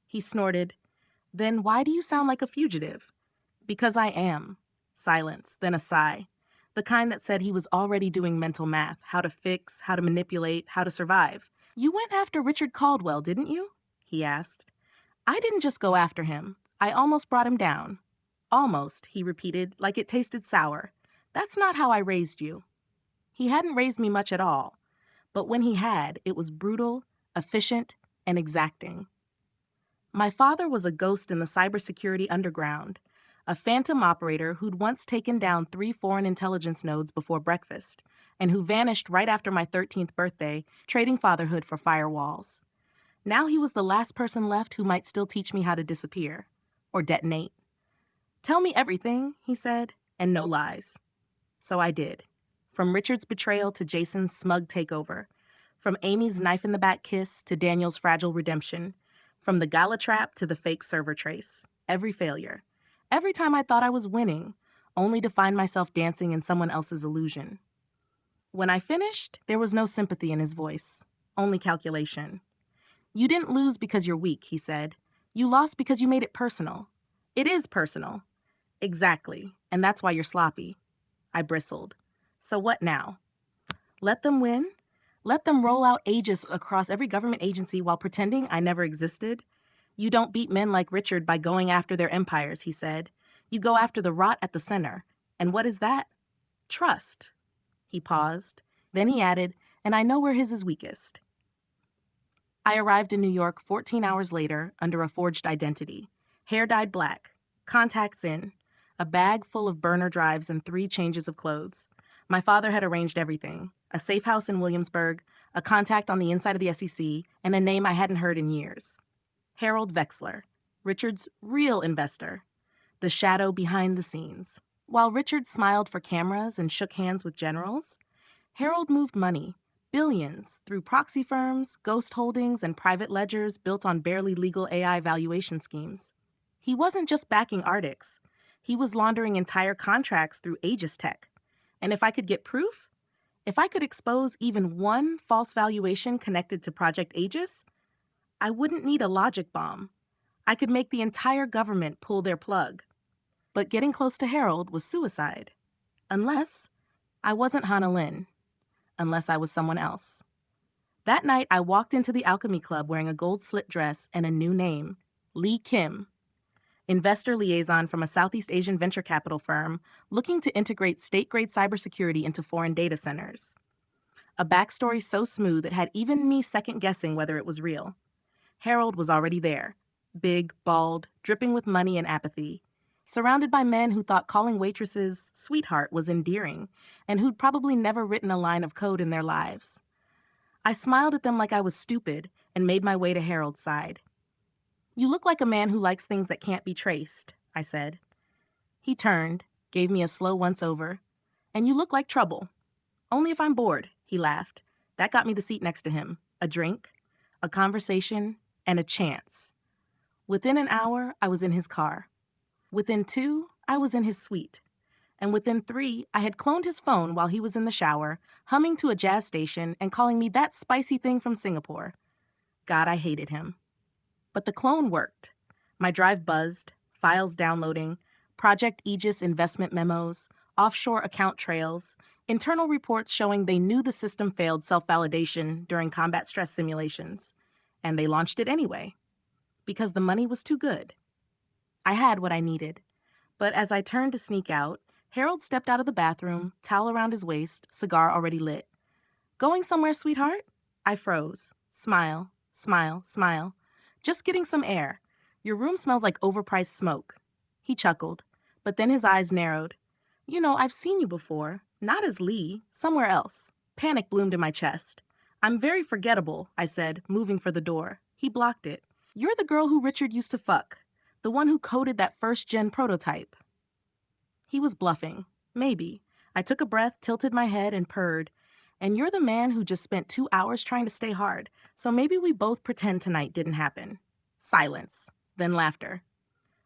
He snorted. "Then why do you sound like a fugitive?" "Because I am." Silence, then a sigh. The kind that said he was already doing mental math, how to fix, how to manipulate, how to survive. "You went after Richard Caldwell, didn't you?" he asked. "I didn't just go after him. I almost brought him down." "Almost," he repeated, like it tasted sour. "That's not how I raised you." He hadn't raised me much at all. But when he had, it was brutal, efficient, and exacting. My father was a ghost in the cybersecurity underground, a phantom operator who'd once taken down 3 foreign intelligence nodes before breakfast, and who vanished right after my 13th birthday, trading fatherhood for firewalls. Now he was the last person left who might still teach me how to disappear, or detonate. "Tell me everything," he said, "and no lies." So I did. From Richard's betrayal to Jason's smug takeover. From Amy's knife-in-the-back kiss to Daniel's fragile redemption. From the gala trap to the fake server trace. Every failure. Every time I thought I was winning, only to find myself dancing in someone else's illusion. When I finished, there was no sympathy in his voice, only calculation. "You didn't lose because you're weak," he said. "You lost because you made it personal." "It is personal." "Exactly, and that's why you're sloppy." I bristled. "So what now? Let them win? Let them roll out Aegis across every government agency while pretending I never existed? You don't beat men like Richard by going after their empires," he said. "You go after the rot at the center. And what is that? Trust." He paused. Then he added, and I know where his is weakest. I arrived in New York 14 hours later under a forged identity. Hair dyed black, contacts in, a bag full of burner drives and 3 changes of clothes. My father had arranged everything: a safe house in Williamsburg, a contact on the inside of the SEC, and a name I hadn't heard in years. Harold Vexler, Richard's real investor, the shadow behind the scenes. While Richard smiled for cameras and shook hands with generals, Harold moved money, billions, through proxy firms, ghost holdings, and private ledgers built on barely legal AI valuation schemes. He wasn't just backing Arctics. He was laundering entire contracts through Aegis Tech. And if I could get proof, if I could expose even one false valuation connected to Project Aegis, I wouldn't need a logic bomb. I could make the entire government pull their plug. But getting close to Harold was suicide. Unless I wasn't Hannah Lynn. Unless I was someone else. That night, I walked into the Alchemy Club wearing a gold slit dress and a new name, Lee Kim, investor liaison from a Southeast Asian venture capital firm looking to integrate state-grade cybersecurity into foreign data centers. A backstory so smooth it had even me second-guessing whether it was real. Harold was already there, big, bald, dripping with money and apathy, surrounded by men who thought calling waitresses sweetheart was endearing, and who'd probably never written a line of code in their lives. I smiled at them like I was stupid and made my way to Harold's side. "You look like a man who likes things that can't be traced," I said. He turned, gave me a slow once-over. "And you look like trouble." "Only if I'm bored," he laughed. That got me the seat next to him, a drink, a conversation, and a chance. Within an hour, I was in his car. Within 2, I was in his suite. And within 3, I had cloned his phone while he was in the shower, humming to a jazz station and calling me that spicy thing from Singapore. God, I hated him. But the clone worked. My drive buzzed, files downloading, Project Aegis investment memos, offshore account trails, internal reports showing they knew the system failed self-validation during combat stress simulations. And they launched it anyway. Because the money was too good. I had what I needed. But as I turned to sneak out, Harold stepped out of the bathroom, towel around his waist, cigar already lit. "Going somewhere, sweetheart?" I froze. Smile, smile, smile. "Just getting some air. Your room smells like overpriced smoke." He chuckled, but then his eyes narrowed. "You know, I've seen you before. Not as Lee, somewhere else." Panic bloomed in my chest. "I'm very forgettable," I said, moving for the door. He blocked it. "You're the girl who Richard used to fuck. The one who coded that first-gen prototype." He was bluffing. Maybe. I took a breath, tilted my head, and purred. "And you're the man who just spent 2 hours trying to stay hard, so maybe we both pretend tonight didn't happen." Silence. Then laughter.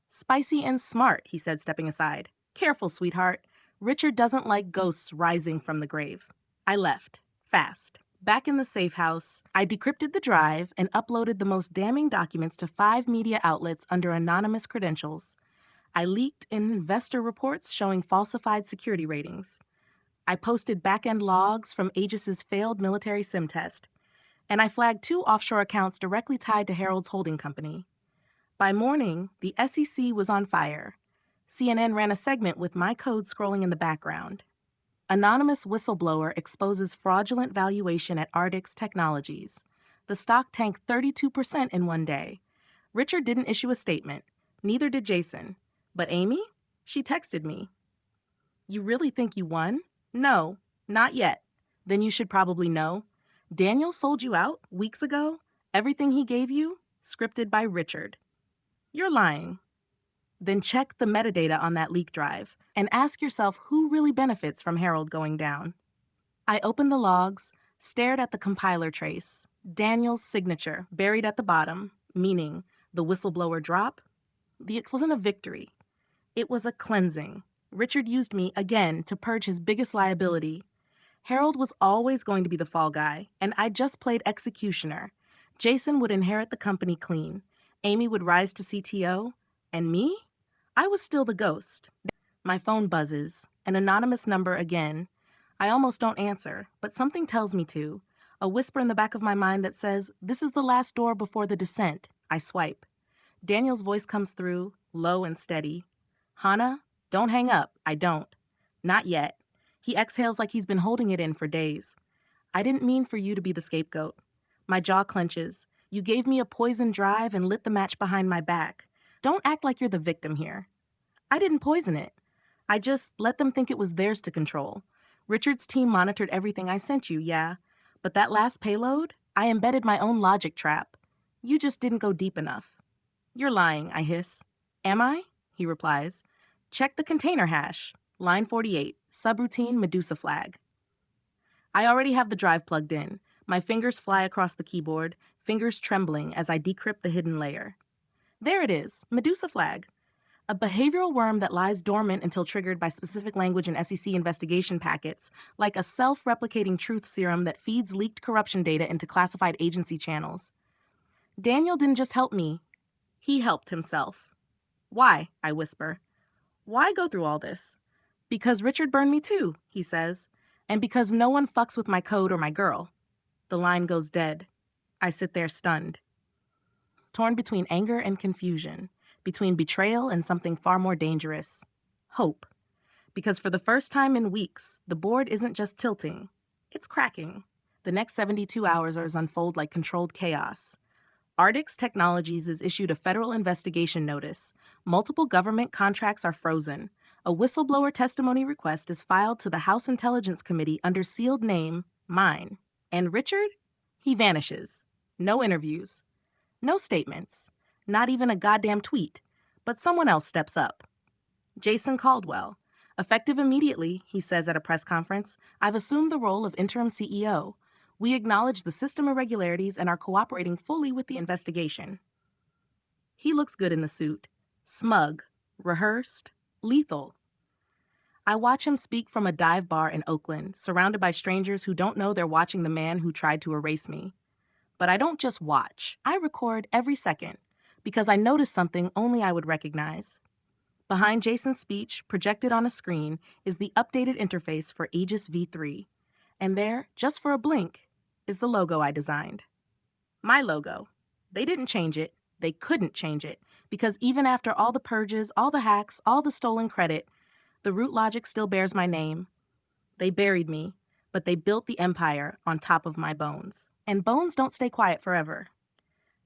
"Spicy and smart," he said, stepping aside. "Careful, sweetheart. Richard doesn't like ghosts rising from the grave." I left. Fast. Back in the safe house, I decrypted the drive and uploaded the most damning documents to 5 media outlets under anonymous credentials. I leaked investor reports showing falsified security ratings. I posted back-end logs from Aegis's failed military sim test. And I flagged 2 offshore accounts directly tied to Harold's holding company. By morning, the SEC was on fire. CNN ran a segment with my code scrolling in the background. Anonymous whistleblower exposes fraudulent valuation at Arctics Technologies. The stock tanked 32% in one day. Richard didn't issue a statement. Neither did Jason. But Amy? She texted me. "You really think you won?" "No, not yet." "Then you should probably know. Daniel sold you out weeks ago. Everything he gave you, scripted by Richard." "You're lying." "Then check the metadata on that leak drive and ask yourself who really benefits from Harold going down." I opened the logs, stared at the compiler trace. Daniel's signature buried at the bottom, meaning the whistleblower drop. The explosion of victory. It was a cleansing. Richard used me again to purge his biggest liability. Harold was always going to be the fall guy, and I just played executioner. Jason would inherit the company clean. Amy would rise to CTO. And me? I was still the ghost. My phone buzzes. An anonymous number again. I almost don't answer, but something tells me to. A whisper in the back of my mind that says, "This is the last door before the descent." I swipe. Daniel's voice comes through, low and steady. "Hannah, don't hang up." I don't. "Not yet." He exhales like he's been holding it in for days. I didn't mean for you to be the scapegoat. My jaw clenches. You gave me a poison drive and lit the match behind my back. Don't act like you're the victim here. I didn't poison it. I just let them think it was theirs to control. Richard's team monitored everything I sent you, yeah. But that last payload, I embedded my own logic trap. You just didn't go deep enough. You're lying, I hiss. Am I? He replies. Check the container hash. Line 48, subroutine Medusa flag. I already have the drive plugged in. My fingers fly across the keyboard, fingers trembling as I decrypt the hidden layer. There it is, Medusa flag. A behavioral worm that lies dormant until triggered by specific language in SEC investigation packets, like a self-replicating truth serum that feeds leaked corruption data into classified agency channels. Daniel didn't just help me. He helped himself. Why? I whisper. Why go through all this? Because Richard burned me too, he says, and because no one fucks with my code or my girl. The line goes dead. I sit there stunned. Torn between anger and confusion, between betrayal and something far more dangerous. Hope. Because for the first time in weeks, the board isn't just tilting, it's cracking. The next 72 hours unfold like controlled chaos. Ardix Technologies is issued a federal investigation notice. Multiple government contracts are frozen. A whistleblower testimony request is filed to the House Intelligence Committee under sealed name, mine. And Richard? He vanishes. No interviews. No statements. Not even a goddamn tweet. But someone else steps up. Jason Caldwell. Effective immediately, he says at a press conference, I've assumed the role of interim CEO. We acknowledge the system irregularities and are cooperating fully with the investigation. He looks good in the suit. Smug. Rehearsed. Lethal. I watch him speak from a dive bar in Oakland, surrounded by strangers who don't know they're watching the man who tried to erase me. But I don't just watch. I record every second, because I notice something only I would recognize. Behind Jason's speech, projected on a screen, is the updated interface for Aegis V3. And there, just for a blink, is the logo I designed. My logo. They didn't change it. They couldn't change it. Because even after all the purges, all the hacks, all the stolen credit, the root logic still bears my name. They buried me, but they built the empire on top of my bones. And bones don't stay quiet forever.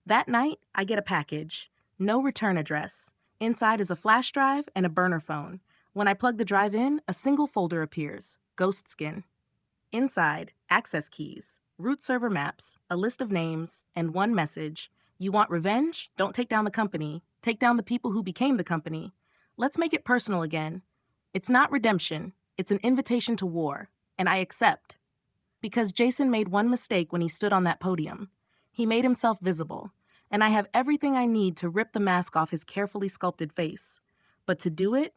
That night, I get a package. No return address. Inside is a flash drive and a burner phone. When I plug the drive in, a single folder appears. Ghost skin. Inside, access keys, root server maps, a list of names, and one message. You want revenge? Don't take down the company. Take down the people who became the company. Let's make it personal again. It's not redemption. It's an invitation to war. And I accept. Because Jason made one mistake when he stood on that podium. He made himself visible. And I have everything I need to rip the mask off his carefully sculpted face. But to do it,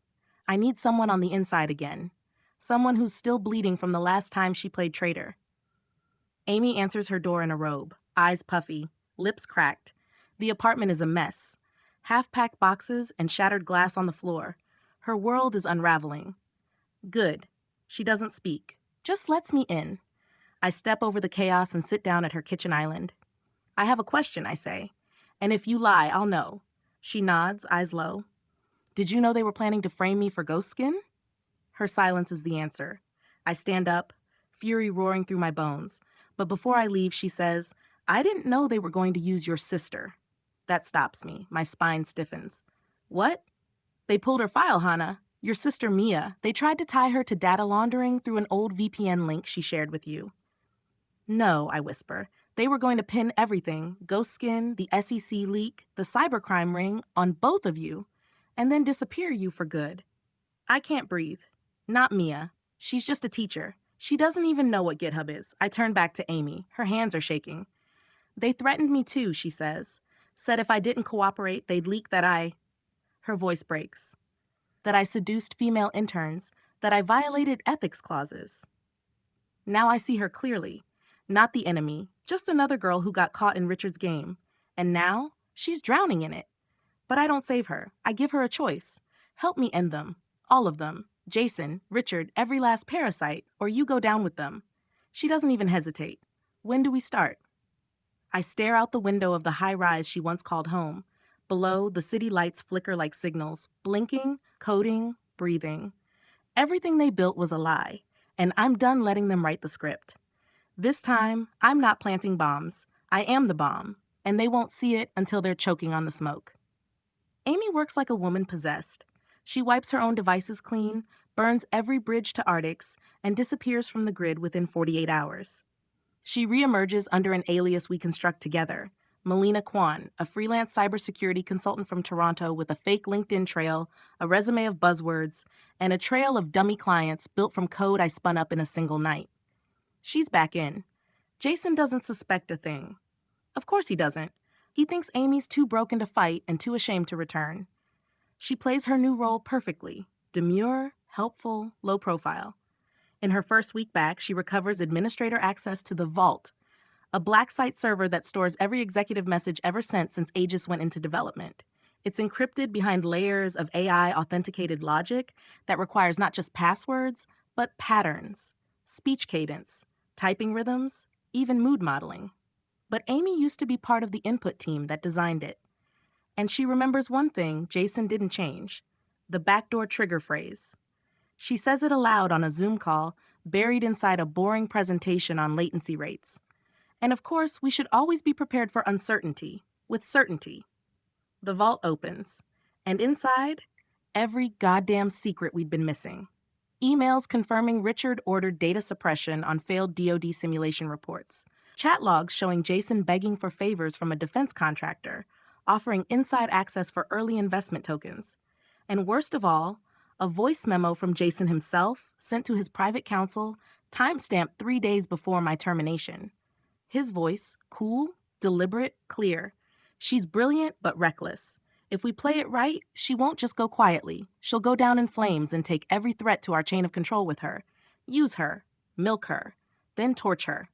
I need someone on the inside again. Someone who's still bleeding from the last time she played traitor. Amy answers her door in a robe, eyes puffy, lips cracked. The apartment is a mess. Half-packed boxes and shattered glass on the floor. Her world is unraveling. Good. She doesn't speak. Just lets me in. I step over the chaos and sit down at her kitchen island. I have a question, I say. And if you lie, I'll know. She nods, eyes low. Did you know they were planning to frame me for ghost skin? Her silence is the answer. I stand up, fury roaring through my bones. But before I leave, she says, I didn't know they were going to use your sister. That stops me. My spine stiffens. What? They pulled her file, Hannah. Your sister Mia. They tried to tie her to data laundering through an old VPN link she shared with you. No, I whisper. They were going to pin everything, ghost skin, the SEC leak, the cybercrime ring, on both of you, and then disappear you for good. I can't breathe. Not Mia. She's just a teacher. She doesn't even know what GitHub is. I turn back to Amy. Her hands are shaking. They threatened me too, she says. Said if I didn't cooperate, they'd leak that I... Her voice breaks. That I seduced female interns. That I violated ethics clauses. Now I see her clearly. Not the enemy, just another girl who got caught in Richard's game. And now, she's drowning in it. But I don't save her. I give her a choice. Help me end them. All of them. Jason, Richard, every last parasite, or you go down with them. She doesn't even hesitate. When do we start? I stare out the window of the high rise she once called home. Below, the city lights flicker like signals, blinking, coding, breathing. Everything they built was a lie, and I'm done letting them write the script. This time, I'm not planting bombs. I am the bomb, and they won't see it until they're choking on the smoke. Amy works like a woman possessed. She wipes her own devices clean, burns every bridge to Arctics, and disappears from the grid within 48 hours. She reemerges under an alias we construct together. Melina Kwan, a freelance cybersecurity consultant from Toronto with a fake LinkedIn trail, a resume of buzzwords, and a trail of dummy clients built from code I spun up in a single night. She's back in. Jason doesn't suspect a thing. Of course he doesn't. He thinks Amy's too broken to fight and too ashamed to return. She plays her new role perfectly. Demure, helpful, low profile. In her first week back, she recovers administrator access to the Vault, a black site server that stores every executive message ever sent since Aegis went into development. It's encrypted behind layers of AI-authenticated logic that requires not just passwords, but patterns, speech cadence, typing rhythms, even mood modeling. But Amy used to be part of the input team that designed it. And she remembers one thing Jason didn't change: the backdoor trigger phrase. She says it aloud on a Zoom call, buried inside a boring presentation on latency rates. And of course, we should always be prepared for uncertainty, with certainty. The vault opens, and inside, every goddamn secret we'd been missing. Emails confirming Richard ordered data suppression on failed DoD simulation reports. Chat logs showing Jason begging for favors from a defense contractor, offering inside access for early investment tokens. And worst of all, a voice memo from Jason himself, sent to his private counsel, timestamped 3 days before my termination. His voice, cool, deliberate, clear. She's brilliant but reckless. If we play it right, she won't just go quietly. She'll go down in flames and take every threat to our chain of control with her. Use her, milk her, then torch her.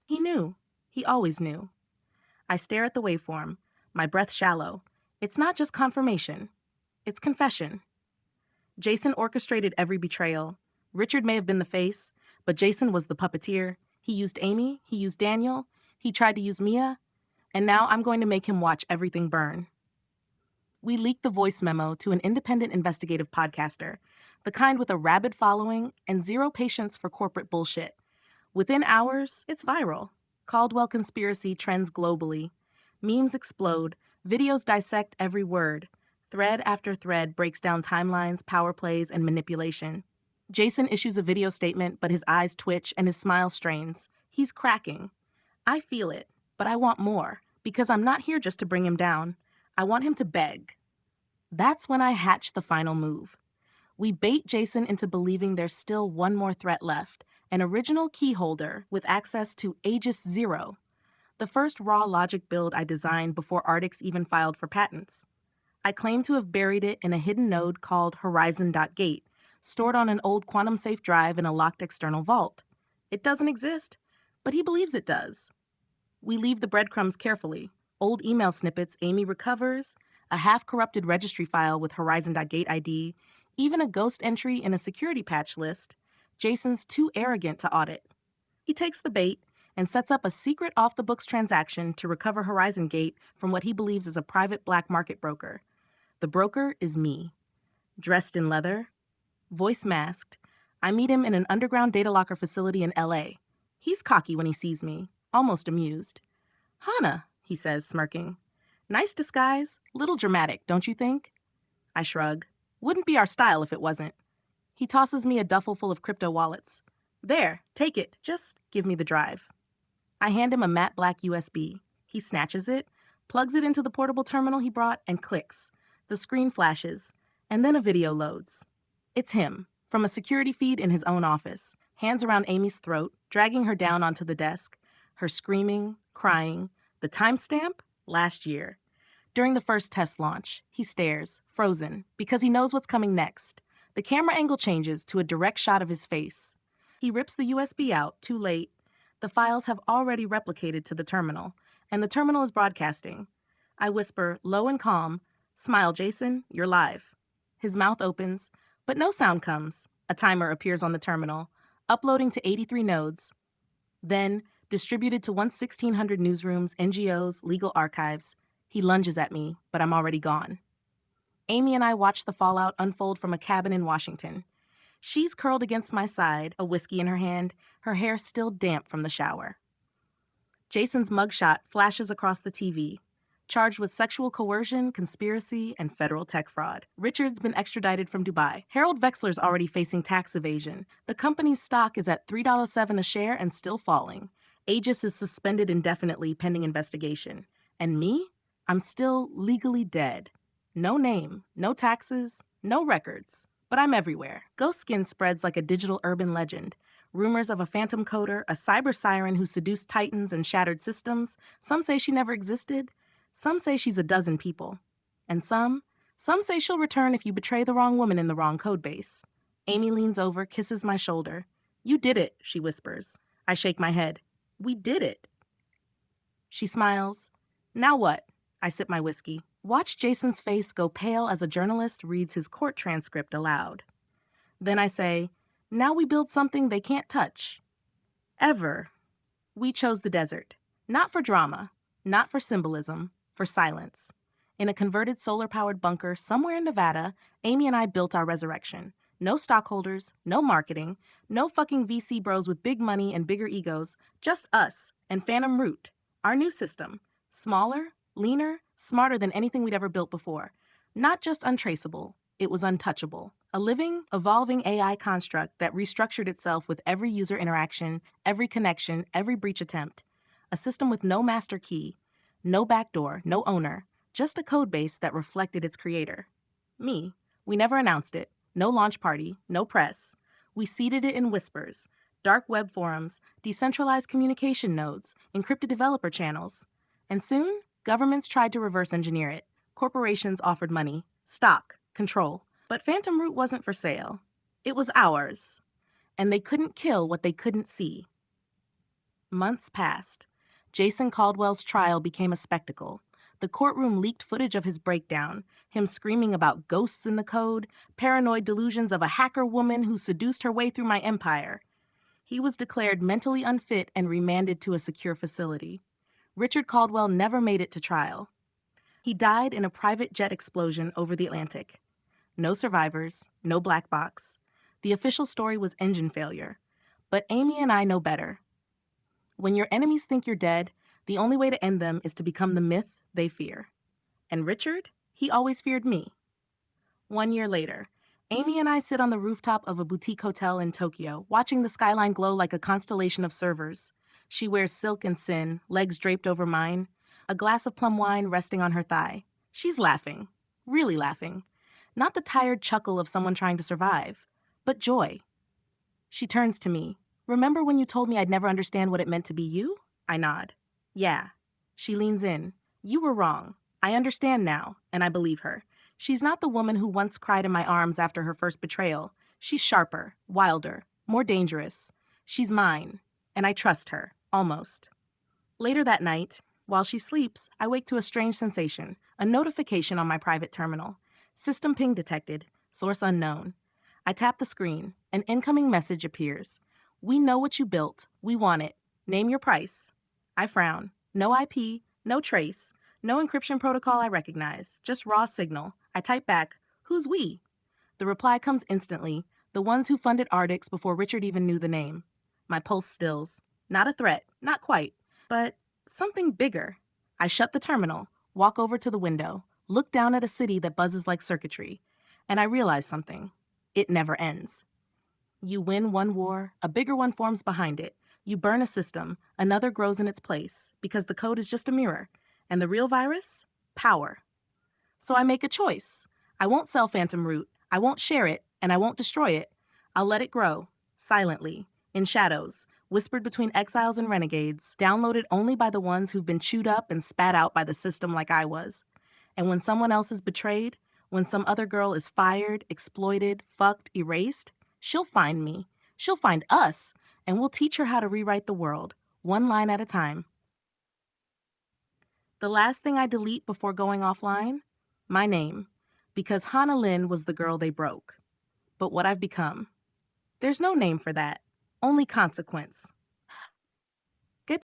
He knew. He always knew. I stare at the waveform, my breath shallow. It's not just confirmation. It's confession. Jason orchestrated every betrayal. Richard may have been the face, but Jason was the puppeteer. He used Amy, he used Daniel, he tried to use Mia, and now I'm going to make him watch everything burn. We leaked the voice memo to an independent investigative podcaster, the kind with a rabid following and zero patience for corporate bullshit. Within hours, it's viral. Caldwell conspiracy trends globally. Memes explode, videos dissect every word. Thread after thread breaks down timelines, power plays, and manipulation. Jason issues a video statement, but his eyes twitch and his smile strains. He's cracking. I feel it, but I want more, because I'm not here just to bring him down. I want him to beg. That's when I hatch the final move. We bait Jason into believing there's still one more threat left, an original key holder with access to Aegis Zero, the first raw logic build I designed before Arctics even filed for patents. I claim to have buried it in a hidden node called Horizon.Gate, stored on an old quantum-safe drive in a locked external vault. It doesn't exist, but he believes it does. We leave the breadcrumbs carefully. Old email snippets Amy recovers, a half-corrupted registry file with Horizon.Gate ID, even a ghost entry in a security patch list. Jason's too arrogant to audit. He takes the bait and sets up a secret off-the-books transaction to recover Horizon Gate from what he believes is a private black market broker. The broker is me. Dressed in leather, voice masked, I meet him in an underground data locker facility in LA. He's cocky when he sees me, almost amused. "Hannah," he says, smirking. "Nice disguise, little dramatic, don't you think?" I shrug. Wouldn't be our style if it wasn't. He tosses me a duffel full of crypto wallets. "There, take it, just give me the drive." I hand him a matte black USB. He snatches it, plugs it into the portable terminal he brought, and clicks. The screen flashes, and then a video loads. It's him, from a security feed in his own office, hands around Amy's throat, dragging her down onto the desk. Her screaming, crying. The timestamp? Last year. During the first test launch, he stares, frozen, because he knows what's coming next. The camera angle changes to a direct shot of his face. He rips the USB out, too late. The files have already replicated to the terminal, and the terminal is broadcasting. I whisper, low and calm, "Smile, Jason, you're live." His mouth opens, but no sound comes. A timer appears on the terminal, uploading to 83 nodes. Then, distributed to 1,600 newsrooms, NGOs, legal archives, he lunges at me, but I'm already gone. Amy and I watch the fallout unfold from a cabin in Washington. She's curled against my side, a whiskey in her hand, her hair still damp from the shower. Jason's mugshot flashes across the TV, charged with sexual coercion, conspiracy, and federal tech fraud. Richard's been extradited from Dubai. Harold Vexler's already facing tax evasion. The company's stock is at $3.07 a share and still falling. Aegis is suspended indefinitely pending investigation. And me? I'm still legally dead. No name, no taxes, no records. But I'm everywhere. Ghost Skin spreads like a digital urban legend. Rumors of a phantom coder, a cyber siren who seduced titans and shattered systems. Some say she never existed. Some say she's a dozen people. And some say she'll return if you betray the wrong woman in the wrong codebase. Amy leans over, kisses my shoulder. You did it, she whispers. I shake my head. We did it. She smiles. Now what? I sip my whiskey. Watch Jason's face go pale as a journalist reads his court transcript aloud. Then I say, now we build something they can't touch. Ever. We chose the desert. Not for drama, not for symbolism, for silence. In a converted solar-powered bunker somewhere in Nevada, Amy and I built our resurrection. No stockholders, no marketing, no fucking VC bros with big money and bigger egos, just us and Phantom Root, our new system. Smaller, leaner, smarter than anything we'd ever built before. Not just untraceable, it was untouchable. A living, evolving AI construct that restructured itself with every user interaction, every connection, every breach attempt. A system with no master key, no backdoor, no owner, just a codebase that reflected its creator. Me. We never announced it. No launch party, no press. We seeded it in whispers, dark web forums, decentralized communication nodes, encrypted developer channels. And soon, governments tried to reverse engineer it. Corporations offered money, stock, control. But Phantom Root wasn't for sale. It was ours. And they couldn't kill what they couldn't see. Months passed. Jason Caldwell's trial became a spectacle. The courtroom leaked footage of his breakdown, him screaming about ghosts in the code, paranoid delusions of a hacker woman who seduced her way through my empire. He was declared mentally unfit and remanded to a secure facility. Richard Caldwell never made it to trial. He died in a private jet explosion over the Atlantic. No survivors, no black box. The official story was engine failure. But Amy and I know better. When your enemies think you're dead, the only way to end them is to become the myth they fear. And Richard, he always feared me. 1 year later, Amy and I sit on the rooftop of a boutique hotel in Tokyo, watching the skyline glow like a constellation of servers. She wears silk and sin, legs draped over mine, a glass of plum wine resting on her thigh. She's laughing, really laughing. Not the tired chuckle of someone trying to survive, but joy. She turns to me. Remember when you told me I'd never understand what it meant to be you? I nod. Yeah. She leans in. You were wrong. I understand now, and I believe her. She's not the woman who once cried in my arms after her first betrayal. She's sharper, wilder, more dangerous. She's mine, and I trust her, almost. Later that night, while she sleeps, I wake to a strange sensation, a notification on my private terminal. System ping detected, source unknown. I tap the screen. An incoming message appears. We know what you built. We want it. Name your price. I frown. No IP, no trace, no encryption protocol I recognize, just raw signal. I type back, who's we? The reply comes instantly, the ones who funded Ardix before Richard even knew the name. My pulse stills. Not a threat, not quite, but something bigger. I shut the terminal, walk over to the window, look down at a city that buzzes like circuitry, and I realize something. It never ends. You win one war, a bigger one forms behind it. You burn a system, another grows in its place, because the code is just a mirror. And the real virus? Power. So I make a choice. I won't sell Phantom Root, I won't share it, and I won't destroy it. I'll let it grow, silently, in shadows, whispered between exiles and renegades, downloaded only by the ones who've been chewed up and spat out by the system like I was. And when someone else is betrayed, when some other girl is fired, exploited, fucked, erased, she'll find me. She'll find us, and we'll teach her how to rewrite the world, one line at a time. The last thing I delete before going offline? My name. Because Hannah Lynn was the girl they broke. But what I've become? There's no name for that. Only consequence.